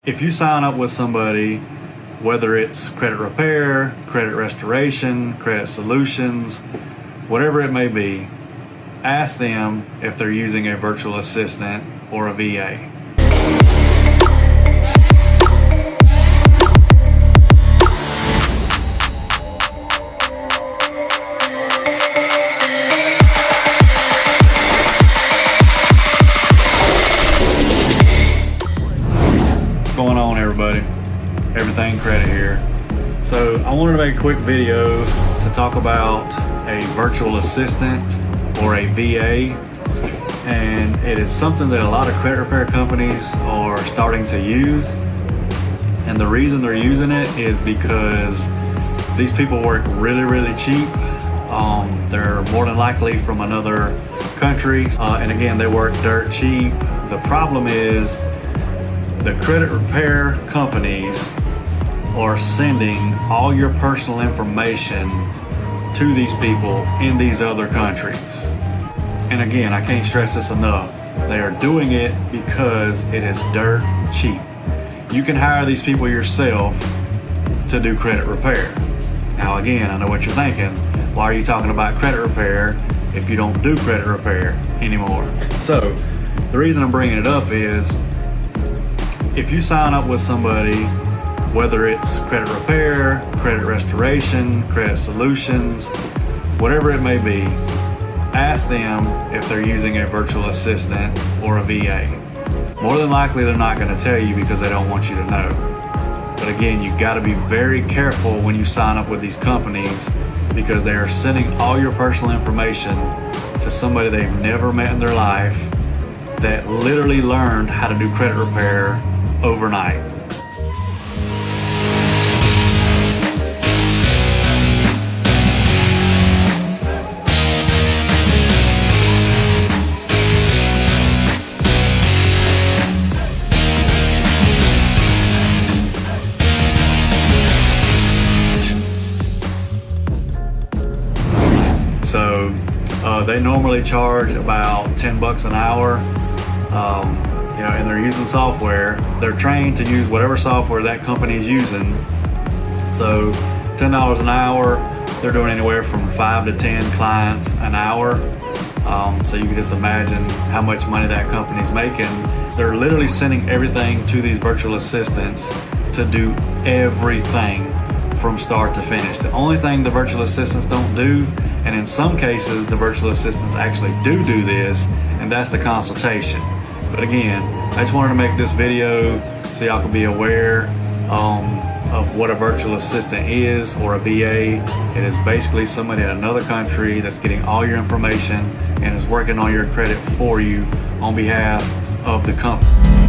If you sign up with somebody, whether it's credit repair, credit restoration, credit solutions, whatever it may be, ask them if they're using a virtual assistant or a VA. What's going on, everybody? Everything Credit here. So I wanted to make a quick video to talk about a virtual assistant or a VA, and it is something that a lot of credit repair companies are starting to use. And the reason they're using it is because these people work really cheap. They're more than likely from another country, and again, they work dirt cheap. The problem is the credit repair companies are sending all your personal information to these people in these other countries. And again, I can't stress this enough. They are doing it because it is dirt cheap. You can hire these people yourself to do credit repair. Now again, I know what you're thinking. Why are you talking about credit repair if you don't do credit repair anymore? So the reason I'm bringing it up is if you sign up with somebody, whether it's credit repair, credit restoration, credit solutions, whatever it may be, ask them if they're using a virtual assistant or a VA. More than likely they're not going to tell you because they don't want you to know. But again, you got to be very careful when you sign up with these companies because they are sending all your personal information to somebody they've never met in their life that literally learned how to do credit repair overnight. So they normally charge about 10 bucks an hour. And they're using software. They're trained to use whatever software that company is using. So $10 an hour, they're doing anywhere from 5 to 10 clients an hour. So you can just imagine how much money that company's making. They're literally sending everything to these virtual assistants to do everything from start to finish. The only thing the virtual assistants don't do, and in some cases the virtual assistants actually do this, and that's the consultation. But again, I just wanted to make this video so y'all can be aware of what a virtual assistant is, or a VA. It is basically somebody in another country that's getting all your information and is working on your credit for you on behalf of the company.